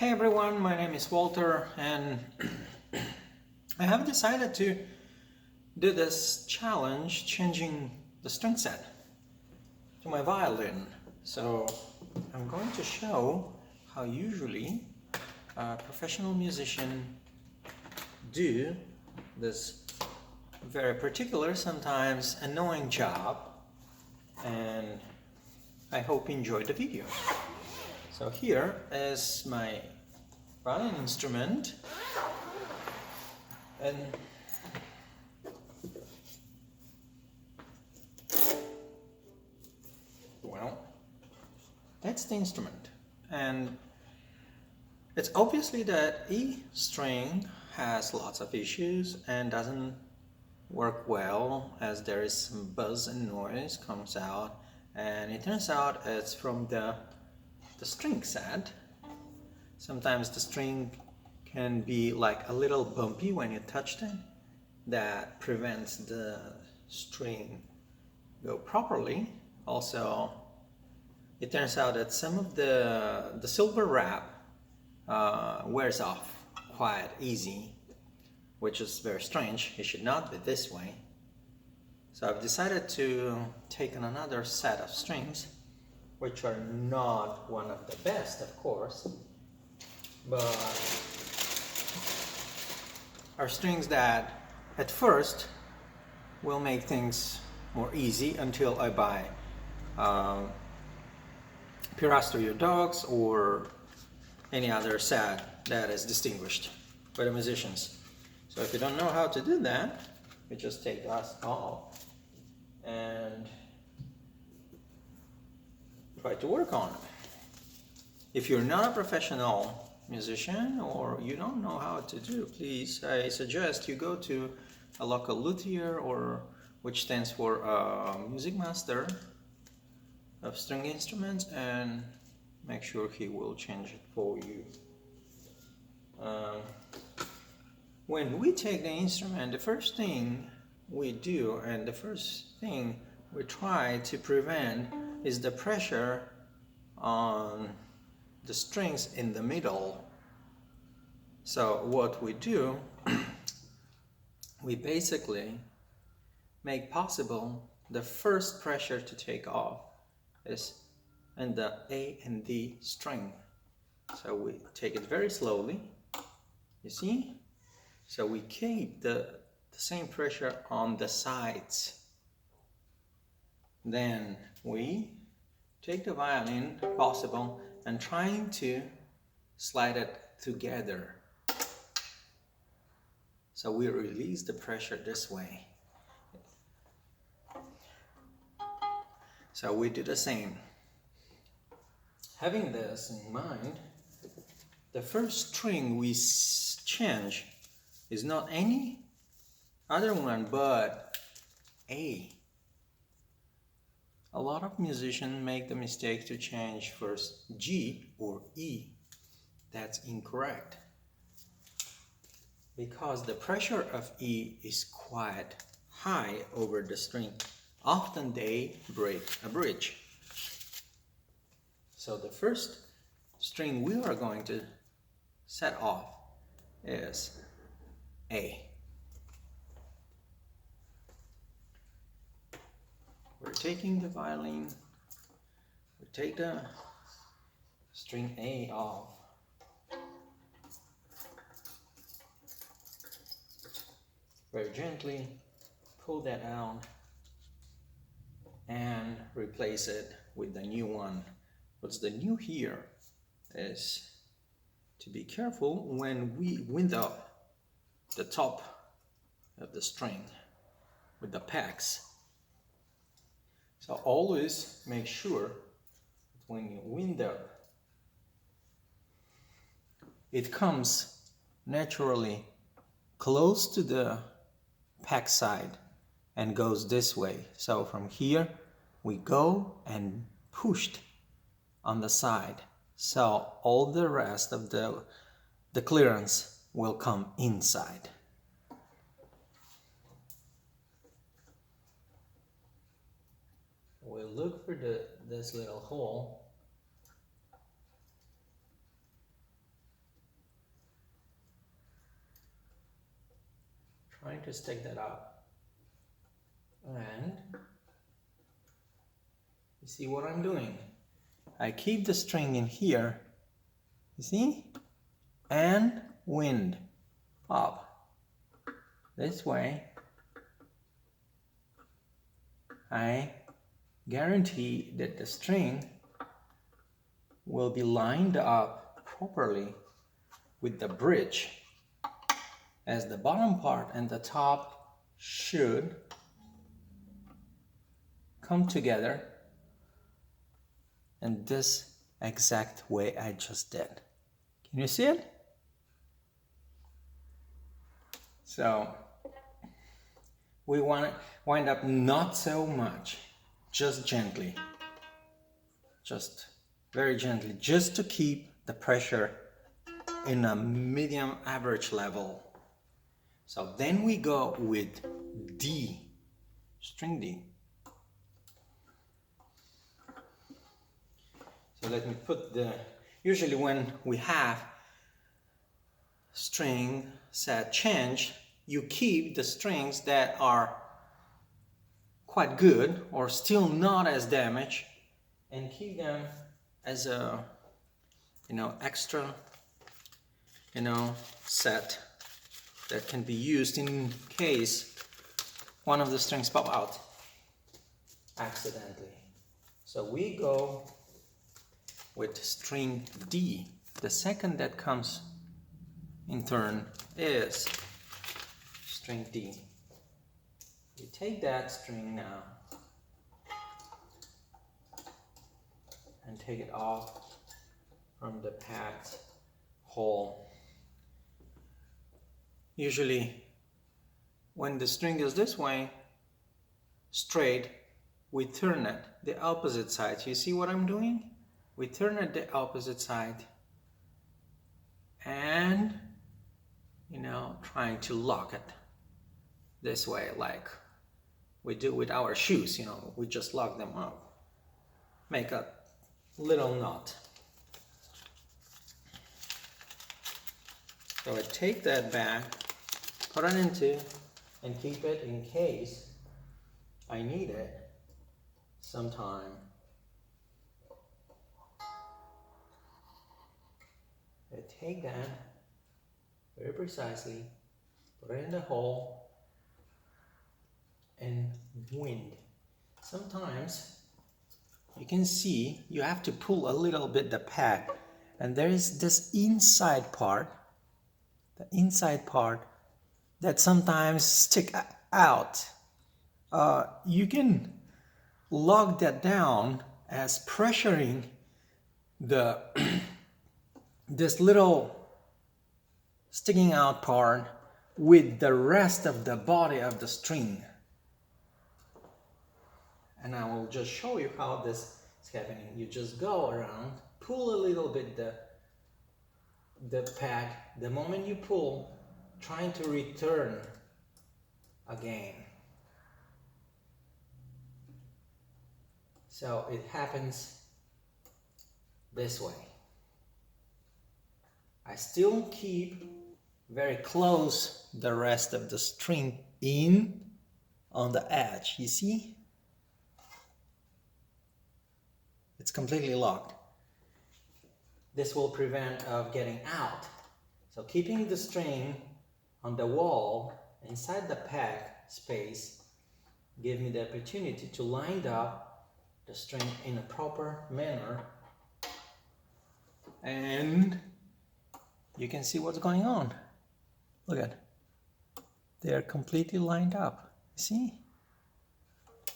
Hey everyone, my name is Walter and I have decided to do this challenge changing the string set to my violin. So I'm going to show how usually a professional musician do this very particular, sometimes annoying job, and I hope you enjoyed the video. So here is my violin instrument, and well, that's the instrument, and it's obviously that E string has lots of issues and doesn't work well, as there is some buzz and noise comes out, and it turns out it's from the string set. Sometimes the string can be like a little bumpy when you touch it. That prevents the string go properly. Also, it turns out that some of the silver wrap wears off quite easy, which is very strange. It should not be this way. So I've decided to take on another set of strings, which are not one of the best, of course, but are strings that at first will make things more easy until I buy Piraster Your Dogs or any other set that is distinguished by the musicians. So if you don't know how to do that, you just take us off and try to work on it. If you're not a professional musician or you don't know how to do, please, I suggest you go to a local luthier, or which stands for music master of string instruments, and make sure he will change it for you. When we take the instrument, the first thing we do and the first thing we try to prevent is the pressure on the strings in the middle. So what we do, we basically make possible the first pressure to take off is in the A and D string. So we take it very slowly, you see? So we keep the same pressure on the sides. Then we take the violin, possible, and trying to slide it together. So we release the pressure this way. So we do the same. Having this in mind, the first string we change is not any other one but A. A lot of musicians make the mistake to change first G or E. That's incorrect, because the pressure of E is quite high over the string. Often they break a bridge. So the first string we are going to set off is A. We're taking the violin, we take the string A off, very gently pull that out and replace it with the new one. What's the new here is to be careful when we wind up the top of the string with the pegs. So always make sure that when you wind up, it comes naturally close to the peg side and goes this way. So from here we go and pushed on the side. So all the rest of the clearance will come inside. We'll look for this little hole trying to stick that up. And you see what I'm doing? I keep the string in here, you see? And wind up. This way, I guarantee that the string will be lined up properly with the bridge, as the bottom part and the top should come together in this exact way I just did. Can you see it? So we want to wind up not so much, just gently, just very gently, just to keep the pressure in a medium average level. So then we go with D, string D. So let me put the, usually when we have string set change, you keep the strings that are quite good or still not as damaged, and keep them as a, extra, set that can be used in case one of the strings pop out accidentally. So we go with string D. The second that comes in turn is string D. We take that string now and take it off from the packed hole. Usually when the string is this way, straight, we turn it the opposite side. You see what I'm doing? We turn it the opposite side and, trying to lock it this way, like we do with our shoes, we just lock them up, make a little knot. So I take that back, put it into, and keep it in case I need it sometime. I take that very precisely, put it in the hole, and wind. Sometimes you can see you have to pull a little bit the pad, and there is this inside part, the inside part that sometimes stick out. You can lock that down as pressuring the this little sticking out part with the rest of the body of the string. And I will just show you how this is happening. You just go around, pull a little bit the pad. The moment you pull, trying to return again. So it happens this way. I still keep very close the rest of the string in on the edge, you see? It's completely locked. This will prevent of getting out. So keeping the string on the wall inside the pack space give me the opportunity to line up the string in a proper manner, and you can see what's going on. Look at, they are completely lined up, see?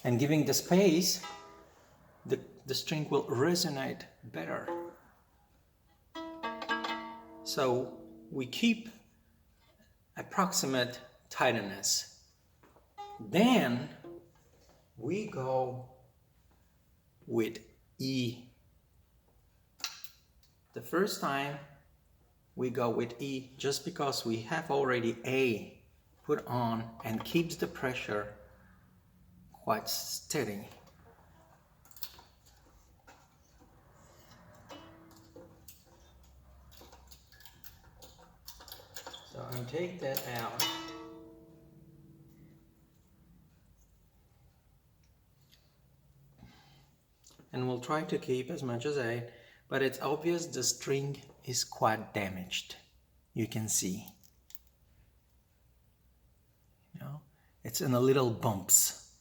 And giving the space, the string will resonate better. So we keep approximate tightness. Then we go with E. The first time we go with E just because we have already A put on and keeps the pressure quite steady. So I'll take that out will try to keep as much as I, but it's obvious the string is quite damaged. You can see. You know, it's in a little bumps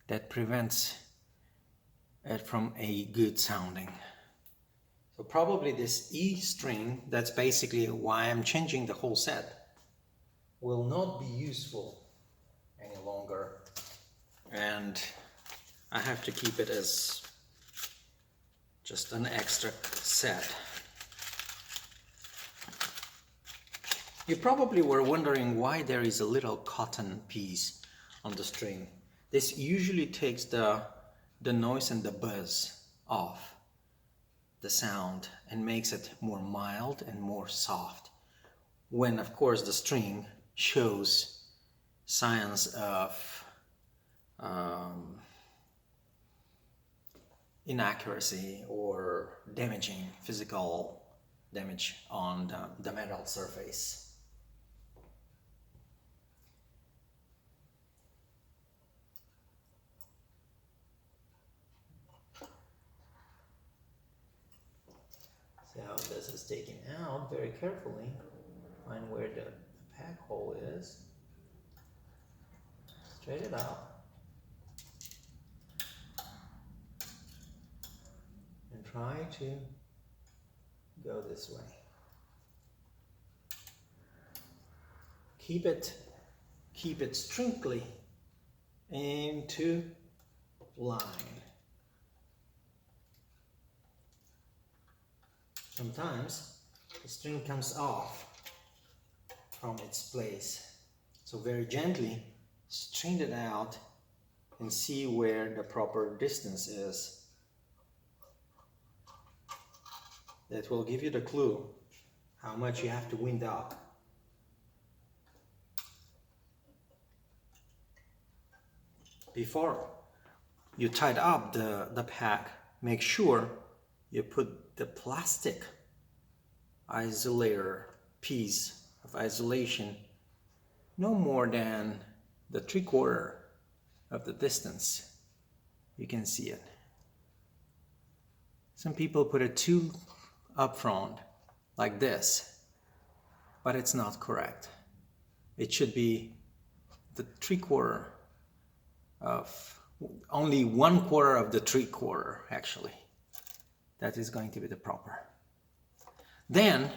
that prevents it from a good sounding. So probably this E string, that's basically why I'm changing the whole set, will not be useful any longer, and I have to keep it as just an extra set. You probably were wondering why there is a little cotton piece on the string. This usually takes the noise and the buzz off the sound and makes it more mild and more soft, when of course the string shows signs of inaccuracy or damaging, physical damage on the metal surface. So this is taken out very carefully. Find where the pack hole is. Straight it up. And try to go this way. Keep it strictly into line. Sometimes the string comes off from its place. So very gently string it out and see where the proper distance is. That will give you the clue how much you have to wind up. Before you tied up the pack, make sure you put the plastic isolator piece of isolation no more than the 3/4 of the distance. You can see it. Some people put it too up front like this, but it's not correct. It should be the 3/4 of, only 1/4 of the 3/4 actually. That is going to be the proper. Then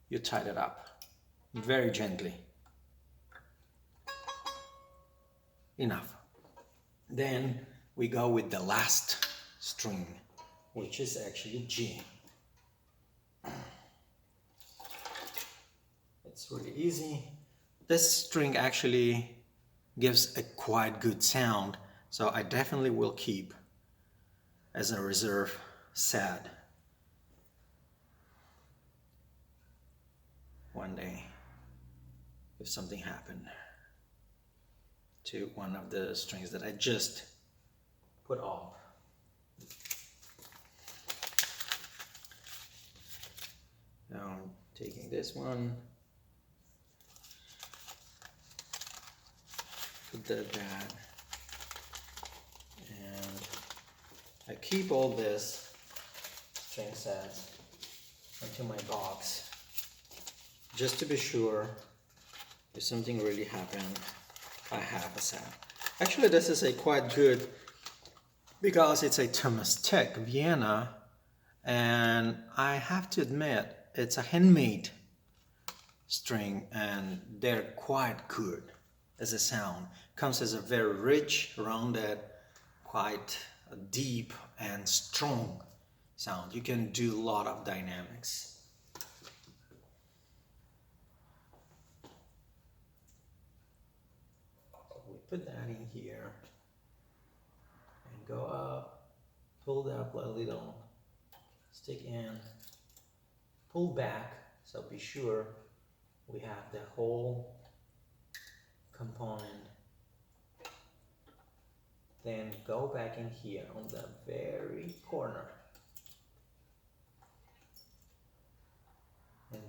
you tie it up very gently. Enough. Then we go with the last string, which is actually G. It's really easy. This string actually gives a quite good sound, so I definitely will keep as a reserve set one day if something happened to one of the strings that I just put off. Now I'm taking this one, put that, and I keep all this string sets into my box just to be sure if something really happened, I have a set. Actually, this is a quite good, because it's a Thomas Tech Vienna, and I have to admit it's a handmade string and they're quite good as a sound. Comes as a very rich, rounded, quite deep and strong sound. You can do a lot of dynamics. So we put that in here and go up, pull it up a little, stick in, pull back, so be sure we have the whole component. Then go back in here on the very corner and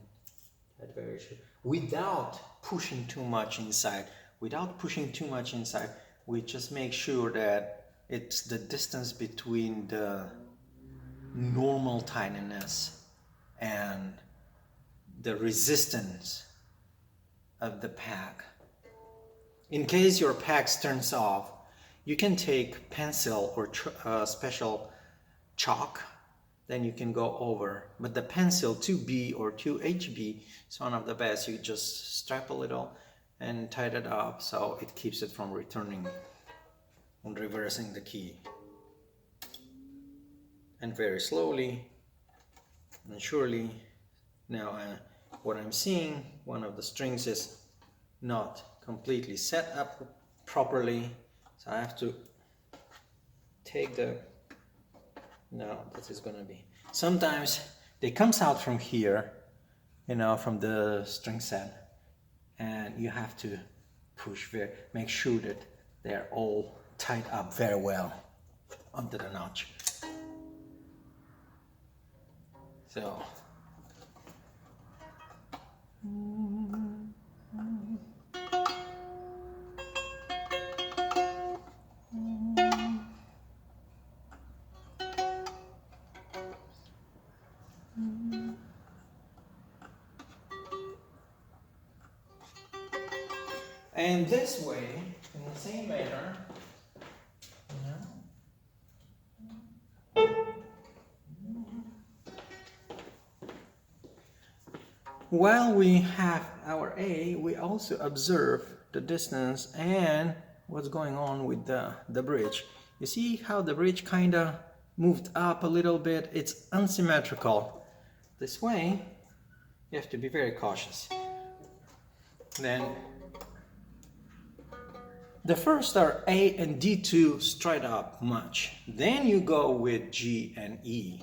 that very sure, without pushing too much inside. We just make sure that It's the distance between the normal tightness and the resistance of the pack. In case your pack turns off, you can take pencil or special chalk, then you can go over. But the pencil 2B or 2HB is one of the best. You just strap a little and tighten it up so it keeps it from returning and reversing the key. And very slowly and surely, now what I'm seeing, one of the strings is not completely set up properly, so I have to take the, no, this is gonna be, sometimes they comes out from here, you know, from the string set, and you have to push make sure that they're all tied up very well under the notch. So and this way, in the same manner, while we have our A, we also observe the distance and what's going on with the bridge. You see how the bridge kind of moved up a little bit? It's unsymmetrical. This way, you have to be very cautious. Then, the first are A and D2 straight up much. Then you go with G and E.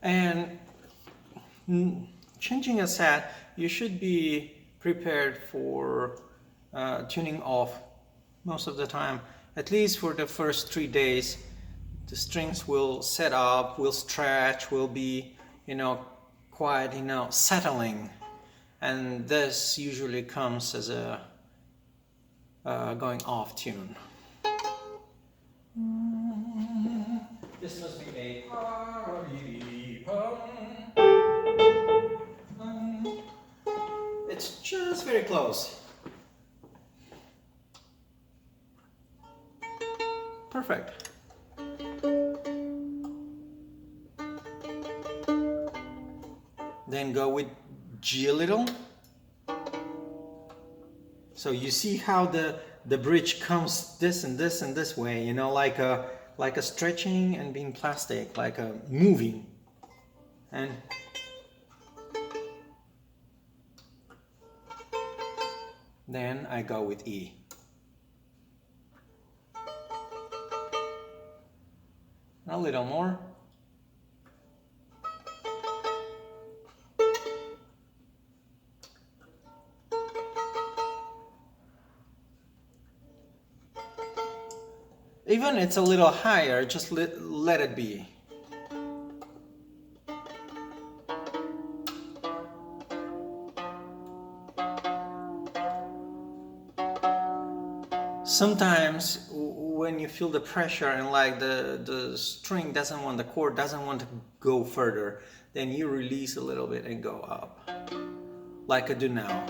And changing a set, you should be prepared for tuning off most of the time. At least for the first 3 days, the strings will set up, will stretch, will be, you know, quite, you know, settling. And this usually comes as a going off tune. This must be a it's just very close. Perfect. Then go with G a little. So you see how the bridge comes this and this and this way, you know, like a stretching and being plastic, like a moving. And then I go with E. A little more. Even it's a little higher, just let it be. Sometimes when you feel the pressure and like the string doesn't want, the chord doesn't want to go further, then you release a little bit and go up, like I do now.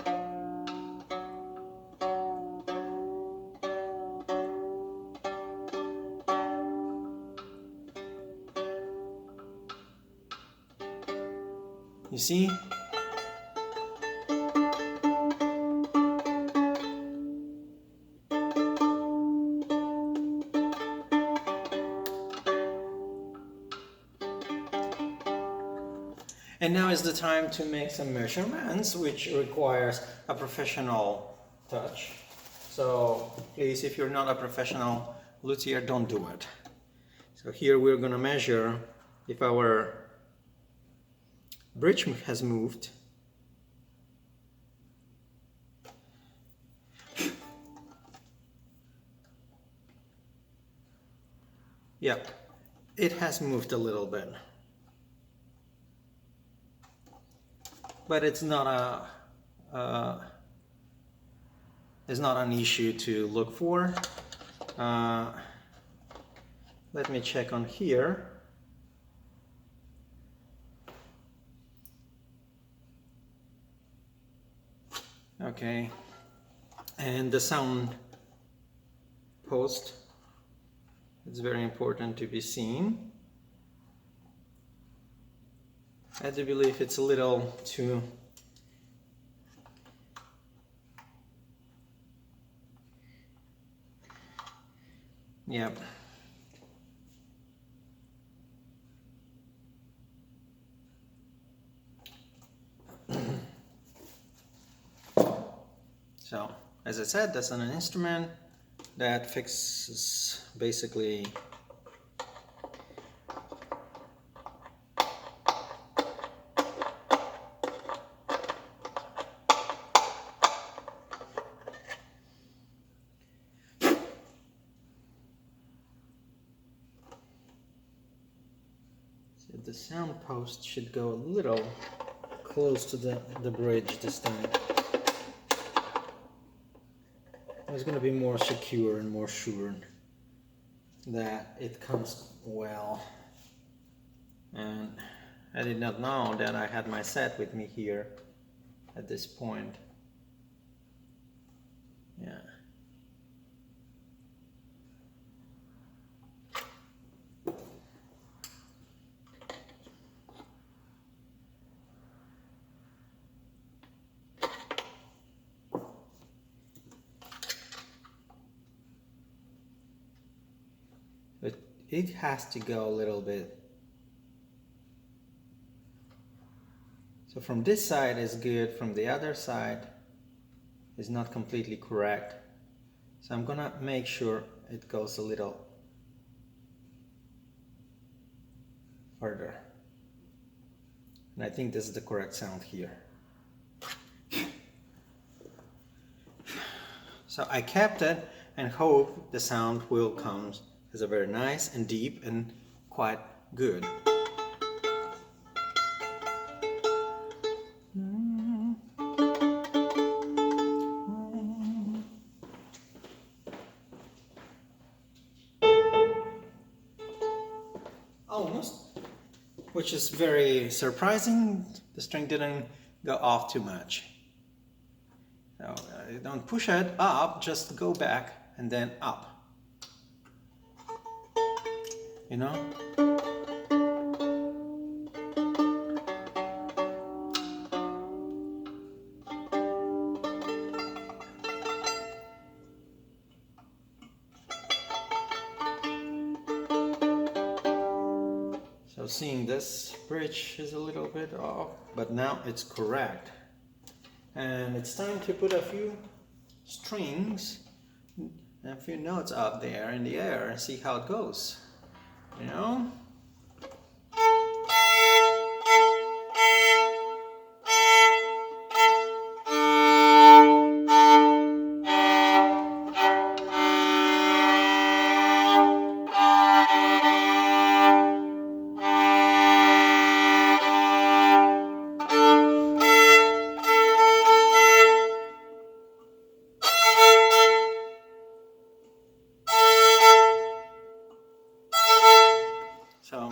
You see? And now is the time to make some measurements, which requires a professional touch. So please, if you're not a professional luthier, don't do it. So here we're going to measure if our bridge has moved. Yep, it has moved a little bit. But it's not an issue to look for. Let me check on here. Okay, and the sound post, it's very important to be seen. I do believe it's a little too yep. So, as I said, that's an instrument that fixes basically the sound post should go a little close to the bridge this time. It's going to be more secure and more sure that it comes well. And I did not know that I had my set with me here at this point. Yeah. But it has to go a little bit. So from this side is good, from the other side is not completely correct. So I'm gonna make sure it goes a little further. And I think this is the correct sound here. So I kept it and hope the sound will come as a very nice and deep and quite good. Almost, which is very surprising. The string didn't go off too much. So don't push it up, just go back and then up. You know? So seeing this bridge is a little bit off, but now it's correct. And it's time to put a few strings, a few notes up there in the air and see how it goes. You know? So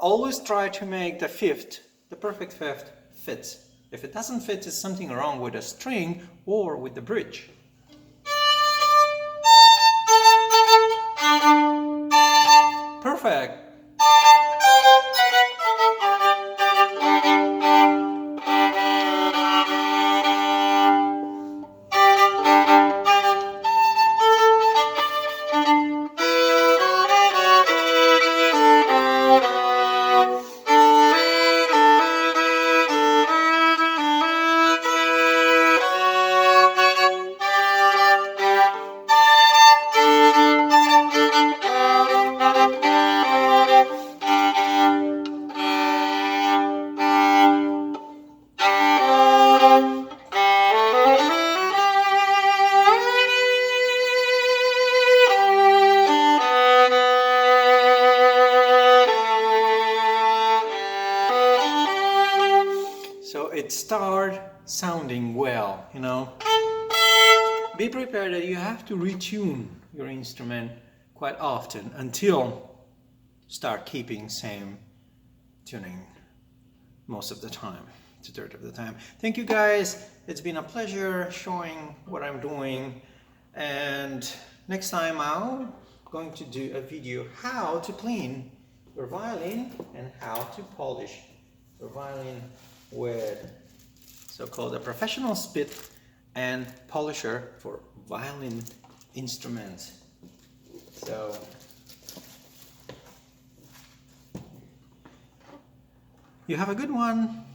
always try to make the fifth, the perfect fifth, fit. If it doesn't fit, it's something wrong with the string or with the bridge. Perfect. so it start sounding well, you know. Be prepared that you have to retune your instrument quite often until start keeping same tuning most of the time, 2/3 of the time. Thank you guys. It's been a pleasure showing what I'm doing, and next time I'm going to do a video how to clean your violin and how to polish your violin with so-called a professional spit and polisher for violin instruments. So you have a good one.